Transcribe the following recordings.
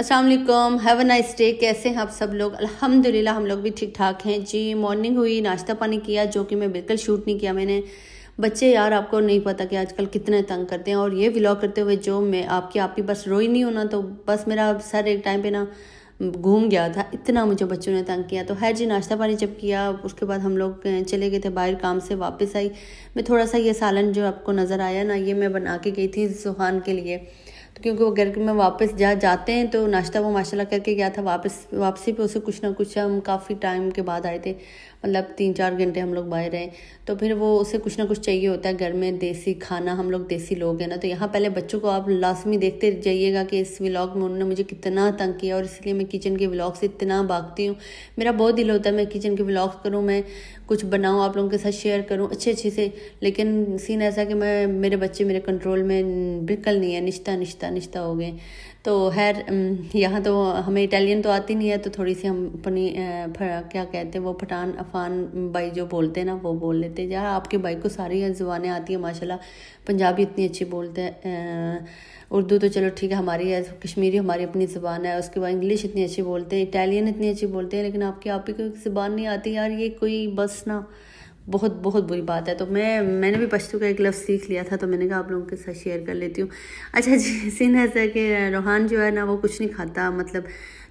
अस्सलाम वालेकुम, have a nice day. कैसे हैं आप सब लोग? अल्हम्दुलिल्लाह हम लोग भी ठीक ठाक हैं जी। मॉर्निंग हुई, नाश्ता पानी किया, जो कि मैं बिल्कुल शूट नहीं किया मैंने। बच्चे यार आपको नहीं पता कि आजकल कितने तंग करते हैं, और ये व्लॉग करते हुए जो मैं आपकी आप ही बस रोई नहीं होना, तो बस मेरा सर एक टाइम पे ना घूम गया था, इतना मुझे बच्चों ने तंग किया। तो है जी, नाश्ता पानी जब किया उसके बाद हम लोग चले गए थे बाहर, काम से वापस आई मैं। थोड़ा सा ये सालन जो आपको नज़र आया ना, ये मैं बना के गई थी जुहान के लिए, तो क्योंकि वो घर में वापस जाते हैं तो नाश्ता वो माशाल्लाह करके गया था। वापसी पे उसे कुछ ना कुछ, हम काफ़ी टाइम के बाद आए थे, मतलब 3-4 घंटे हम लोग बाहर रहे, तो फिर वो उसे कुछ ना कुछ चाहिए होता है घर में, देसी खाना। हम लोग देसी लोग हैं ना, तो यहाँ पहले बच्चों को आप लाजमी देखते जाइएगा कि इस व्लॉग में उन्होंने मुझे कितना तंग किया, और इसलिए मैं किचन के व्लॉग से इतना भागती हूँ। मेरा बहुत दिल होता है मैं किचन के व्लॉग करूँ, मैं कुछ बनाऊँ, आप लोगों के साथ शेयर करूँ अच्छे से, लेकिन सीन ऐसा कि मेरे बच्चे मेरे कंट्रोल में बिल्कुल नहीं है, निश्ता हो गए। तो खैर यहाँ तो हमें इटालियन तो आती नहीं है, तो थोड़ी सी हम अपनी क्या कहते हैं वो अफान भाई जो बोलते हैं ना, वो बोल लेते हैं। यार आपके भाई को सारी ज़ुबानें आती है माशाल्लाह, पंजाबी इतनी अच्छी बोलते हैं, उर्दू तो चलो ठीक है हमारी है, कश्मीरी हमारी अपनी ज़ुबान है, उसके बाद इंग्लिश इतनी अच्छी बोलते हैं, इटालियन इतनी अच्छी बोलते हैं, लेकिन आपकी आप ही को ज़ुबान नहीं आती यार, ये कोई बस ना बहुत बुरी बात है। तो मैंने भी पश्तो का एक लफ्ज़ सीख लिया था, तो मैंने कहा आप लोगों के साथ शेयर कर लेती हूँ। अच्छा जी, सीन ऐसा है कि रोहान जो है ना वो कुछ नहीं खाता, मतलब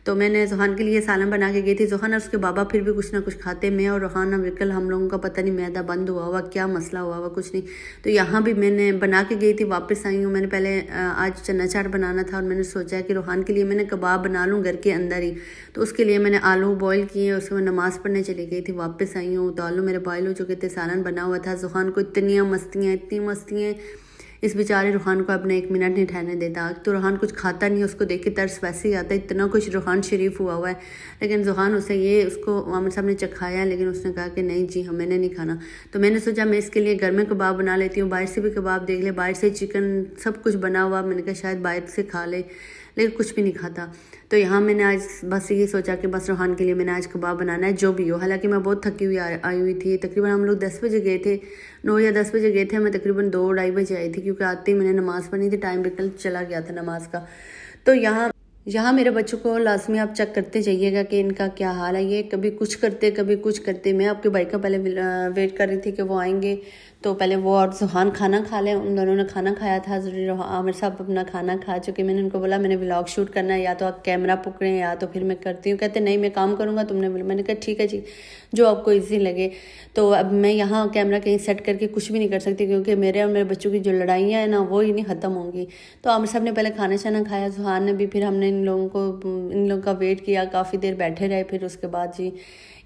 तो मैंने जोहान के लिए सालन बना के गई थी। जोहान और उसके बाबा फिर भी कुछ ना कुछ खाते, मैं और रोहान बिल्कुल हम लोगों का पता नहीं मैदा बंद हुआ क्या मसला हुआ कुछ नहीं। तो यहाँ भी मैंने बना के गई थी, वापस आई हूँ। मैंने पहले आज चना चाट बनाना था, और मैंने सोचा कि रोहान के लिए मैंने कबाब बना लूँ घर के अंदर ही, तो उसके लिए मैंने आलू बॉयल किए, उसके बाद नमाज़ पढ़ने चली गई थी, वापस आई हूँ तो आलू मेरे बॉयल हो चुके थे, सालन बना हुआ था। जोहान को इतनी मस्तियाँ, इस बेचारे रूहान को अपने 1 मिनट नहीं ठहरने देता। तो रूहान कुछ खाता नहीं, उसको देख के तरस वैसे ही आता है, इतना कुछ रूहान शरीफ हुआ है, लेकिन जोहान उसको आमिर साहब ने चखाया, लेकिन उसने कहा कि नहीं जी मैंने नहीं खाना। तो मैंने सोचा मैं इसके लिए घर में कबाब बना लेती हूँ, बाहर से भी कबाब देख ले, बाहर से चिकन सब कुछ बना हुआ, मैंने कहा शायद बाहर से खा ले, लेकिन कुछ भी नहीं खाता। तो यहाँ मैंने आज बस ये सोचा कि बस रोहान के लिए मैंने आज कबाब बनाना है जो भी हो। हालांकि मैं बहुत थकी हुई आई हुई थी, तकरीबन हम लोग 10 बजे गए थे, 9 या 10 बजे गए थे, मैं तकरीबन 2-2:30 बजे आई थी, क्योंकि आते ही मैंने नमाज़ पढ़नी थी, टाइम बिल्कुल चला गया था नमाज का। तो यहाँ मेरे बच्चों को लाजमी आप चेक करते जाइएगा कि इनका क्या हाल है। ये कभी कुछ करते। मैं आपके भाई का पहले वेट कर रही थी कि वो आएंगे, तो पहले वो और जोहान खाना खा लें। उन दोनों ने खाना खाया था, ज़रूरी आमिर साहब अपना खाना खा चुके। मैंने उनको बोला मैंने व्लॉग शूट करना है, या तो आप कैमरा पकड़ें या तो फिर मैं करती हूँ। कहते नहीं मैं काम करूँगा, मैंने कहा ठीक है जी, जो आपको ईजी लगे। तो अब मैं यहाँ कैमरा कहीं सेट करके कुछ भी नहीं कर सकती, क्योंकि मेरे और मेरे बच्चों की जो लड़ाइयाँ हैं ना वो ही नहीं ख़त्म होंगी। तो आमिर साहब ने पहले खाना शाना खाया, जोहान ने भी, फिर हमने इन लोगों का वेट किया, काफ़ी देर बैठे रहे। फिर उसके बाद जी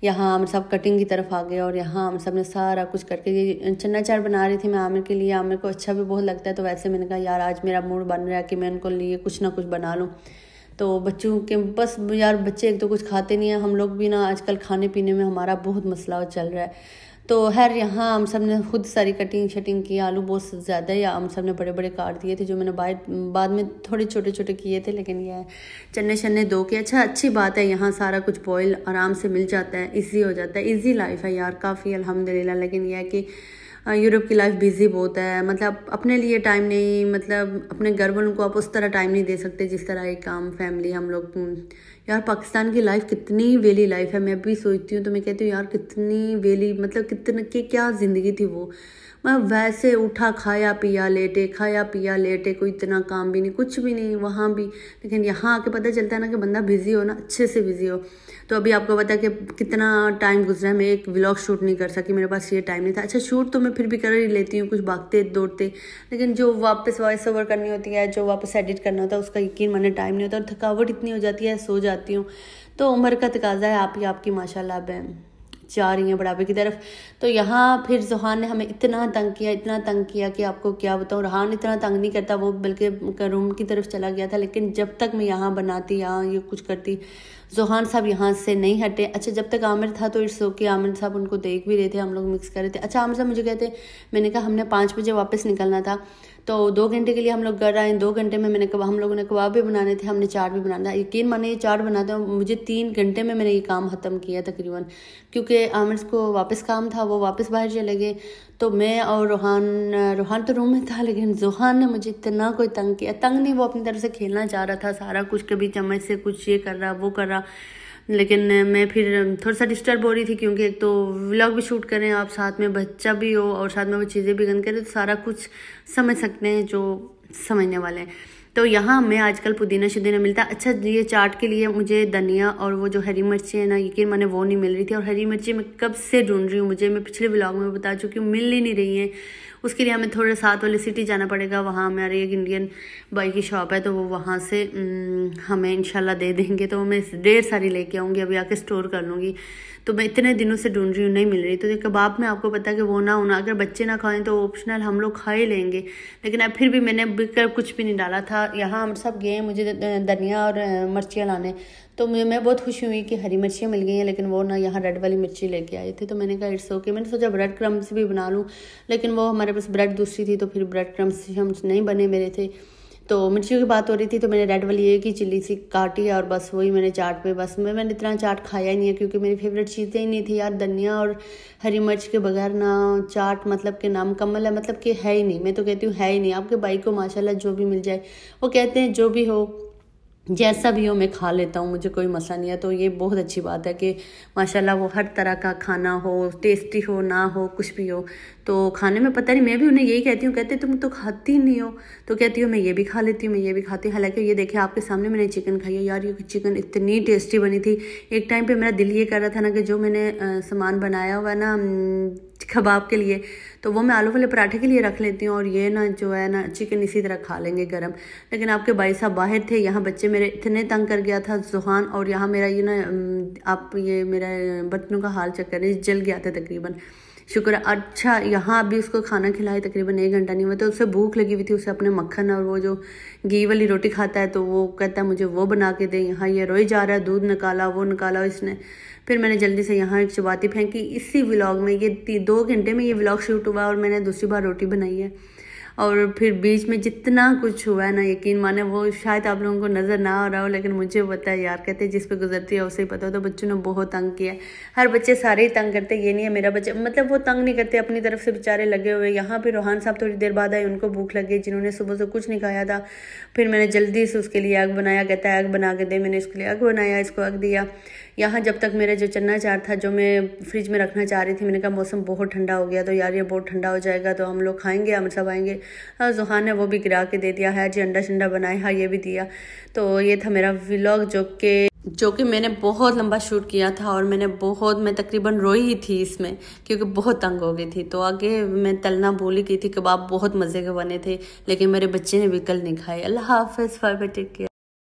यहाँ आमिर साहब कटिंग की तरफ आ गए, और यहाँ आमिर साहब ने सारा कुछ करके, ये चना चाट बना रही थी मैं आमिर के लिए। आमिर को अच्छा भी बहुत लगता है, तो वैसे मैंने कहा यार आज मेरा मूड बन रहा है कि मैं उनको लिए कुछ ना कुछ बना लूँ। तो बच्चों के बस यार बच्चे एक तो कुछ खाते नहीं हैं, हम लोग भी ना आजकल खाने पीने में हमारा बहुत मसला चल रहा है। तो खैर यहाँ हम सब ने खुद सारी कटिंग शटिंग की, आलू बहुत ज़्यादा या हम सब ने बड़े काट दिए थे, जो मैंने बाद में थोड़े छोटे किए थे, लेकिन यह चने शन्ने दो के। अच्छी बात है, यहाँ सारा कुछ बॉयल आराम से मिल जाता है, ईजी हो जाता है, ईजी लाइफ है यार काफ़ी अल्हम्दुलिल्लाह। लेकिन यह है कि यूरोप की लाइफ बिजी बहुत है, मतलब अपने लिए टाइम नहीं, मतलब अपने घर वालों को आप उस तरह टाइम नहीं दे सकते जिस तरह एक काम फैमिली हम लोग। यार पाकिस्तान की लाइफ कितनी वेली लाइफ है, मैं भी सोचती हूँ तो मैं कहती हूँ यार कितनी वेली, मतलब कितने की क्या ज़िंदगी थी वो। मैं वैसे उठा खाया पिया लेटे, कोई इतना काम भी नहीं, कुछ भी नहीं वहाँ भी। लेकिन यहाँ आके पता चलता है ना कि बंदा बिजी हो ना, अच्छे से बिजी हो। तो अभी आपको पता है कि कितना टाइम गुजरा है, मैं एक व्लॉग शूट नहीं कर सकी, मेरे पास ये टाइम नहीं था। अच्छा शूट तो मैं फिर भी कर ही लेती हूँ, कुछ भागते दौड़ते, लेकिन जो वापस वॉइस ओवर करनी होती है, जो वापस एडिट करना होता है, उसका यकीन माने टाइम नहीं होता, और थकावट इतनी हो जाती है, सो जाती हूँ। तो उम्र का तकाजा है, आप ही आपकी माशाल्लाह अब जा रही हैं बढ़ापे की तरफ। तो यहाँ फिर जोहान ने हमें इतना तंग किया कि आपको क्या बताऊँ। रोहान इतना तंग नहीं करता, वो बल्कि रूम की तरफ चला गया था, लेकिन जब तक मैं यहाँ बनाती, यहाँ ये कुछ करती, जोहान साहब यहाँ से नहीं हटे। अच्छा जब तक आमिर था तो इट्स ओके, आमिर साहब उनको देख भी रहे थे, हम लोग मिक्स कर रहे थे। अच्छा आमिर साहब मुझे कहते, मैंने कहा हमने 5 बजे वापस निकलना था, तो 2 घंटे के लिए हम लोग घर आए। 2 घंटे में हम लोगों ने कबाब भी बनाने थे, हमने चाट भी बनाना था। यकीन माने ये चाट बनाते हैं मुझे 3 घंटे में मैंने ये काम ख़त्म किया तकरीबन, क्योंकि आमिर को वापस काम था, वो वापस बाहर चले गए। तो मैं और रोहान तो रूम में था, लेकिन जोहान ने मुझे इतना कोई तंग किया, तंग नहीं, वो अपनी तरफ से खेलना चाह रहा था सारा कुछ, कभी चम्मच से कुछ ये कर रहा वो कर रहा, लेकिन मैं फिर थोड़ा सा डिस्टर्ब हो रही थी, क्योंकि एक तो व्लॉग भी शूट करें आप, साथ में बच्चा भी हो और साथ में वो चीज़ें भी गंद करें, तो सारा कुछ समझ सकते हैं जो समझने वाले हैं। तो यहाँ हमें आजकल पुदीना शुदीना मिलता है। अच्छा, ये चाट के लिए मुझे धनिया और वो जो हरी मिर्ची है ना, यकीन माने वो नहीं मिल रही थी, और हरी मिर्ची मैं कब से ढूंढ रही हूँ, मैं पिछले व्लॉग में बता चुकी हूँ, मिल ही नहीं रही है। उसके लिए हमें थोड़े साथ वाली सिटी जाना पड़ेगा, वहाँ हमारे एक इंडियन भाई की शॉप है, तो वो वहाँ से हमें इंशाल्लाह दे देंगे, तो मैं ढेर सारी लेके आऊँगी, अभी आके स्टोर कर लूँगी। तो मैं इतने दिनों से ढूंढ रही हूँ, नहीं मिल रही। तो ये कबाब में आपको पता है कि वो ना होना, अगर बच्चे ना खाएं तो ऑप्शनल हम लोग खा ही लेंगे, लेकिन अब फिर भी मैंने बिकर कुछ भी नहीं डाला था। यहाँ हम सब गए मुझे धनिया और मिर्चियाँ लाने, तो मैं बहुत खुशी हुई कि हरी मिर्चियाँ मिल गई हैं, लेकिन वो ना यहाँ रेड वाली मिर्ची लेके आए थे। तो मैंने कहा इट्स ओके, मैंने सोचा ब्रेड क्रम्स भी बना लूँ, लेकिन वो हमारे पास ब्रेड दूसरी थी, तो फिर ब्रेड क्रम्स हम नहीं बने मेरे थे। तो मिर्चियों की बात हो रही थी, तो मैंने रेड वाली एक ही चिल्ली सी काटी और बस वही मैंने चाट पे, बस मैंने इतना चाट खाया ही नहीं है, क्योंकि मेरी फेवरेट चीज़ें ही नहीं थी यार। धनिया और हरी मिर्च के बगैर ना चाट मतलब कि ना मुकम्मल है, मतलब कि है ही नहीं। मैं तो कहती हूँ है ही नहीं। आपके भाई को माशाल्लाह जो भी मिल जाए, वो कहते हैं जो भी हो जैसा भी हो मैं खा लेता हूँ, मुझे कोई मसला नहीं है। तो ये बहुत अच्छी बात है कि माशाल्लाह वो हर तरह का खाना हो, टेस्टी हो ना हो, कुछ भी हो, तो खाने में पता नहीं, मैं भी उन्हें यही कहती हूँ, कहते तुम तो खाती नहीं हो, तो कहती हूँ मैं ये भी खा लेती हूँ, मैं ये भी खाती हूँ। हालांकि ये देखिए आपके सामने मैंने चिकन खाई है यार, ये चिकन इतनी टेस्टी बनी थी। एक टाइम पे मेरा दिल ये कर रहा था ना कि जो मैंने सामान बनाया हुआ है ना कबाब के लिए, तो वो मैं आलू वाले पराठे के लिए रख लेती हूँ, और ये ना जो है ना चिकन इसी तरह खा लेंगे गरम। लेकिन आपके भाई साहब बाहर थे, यहाँ बच्चे मेरे इतने तंग कर गया था जोहान, और यहाँ मेरा ये ना आप ये मेरा बर्तनों का हाल चेक करें, जल गया था तकरीबन, शुक्र। अच्छा, यहाँ अभी उसको खाना खिलाए तकरीबन 1 घंटा नहीं हुआ, तो उसे भूख लगी हुई थी, उसे अपने मक्खन और वो जो घी वाली रोटी खाता है, तो वो कहता है मुझे वो बना के दे। यहाँ ये रोई जा रहा है, दूध निकाला वो निकाला इसने। फिर मैंने जल्दी से यहाँ एक चपाती फेंकी। इसी व्लॉग में ये 2 घंटे में ये व्लॉग शूट हुआ, और मैंने दूसरी बार रोटी बनाई है। और फिर बीच में जितना कुछ हुआ है ना, यकीन माने वो शायद आप लोगों को नज़र ना आ रहा हो, लेकिन मुझे पता है यार, कहते जिस पे गुजरती है उसे ही पता हो। तो बच्चों ने बहुत तंग किया है, हर बच्चे सारे ही तंग करते, ये नहीं है मेरा बच्चा, मतलब वो तंग नहीं करते, अपनी तरफ से बेचारे लगे हुए। यहाँ पे रोहान साहब थोड़ी देर बाद आए, उनको भूख लगी, जिन्होंने सुबह से कुछ नहीं खाया था। फिर मैंने जल्दी से उसके लिए एग बनाया, कहता है एग बना के दे, मैंने इसके लिए एग बनाया, इसको एग दिया। यहाँ जब तक मेरा जो चन्ना चाट था जो मैं फ्रिज में रखना चाह रही थी, मैंने कहा मौसम बहुत ठंडा हो गया, तो यार ये बहुत ठंडा हो जाएगा तो हम लोग खाएंगे, हम सब आएंगे। जोहान ने वो भी गिरा के दे दिया है जी, अंडा शंडा बनाए, हाँ ये भी दिया। तो ये था मेरा व्लॉग जो कि मैंने बहुत लंबा शूट किया था, और मैं तकरीबन रोई ही थी इसमें, क्योंकि बहुत तंग हो गई थी। तो आगे मैं तलना भूल ही गई थी, कबाब बहुत मज़े के बने थे, लेकिन मेरे बच्चे ने बिल्कुल नहीं खाए। अल्लाह हाफ़िज़, बाय बाय, टेक केयर।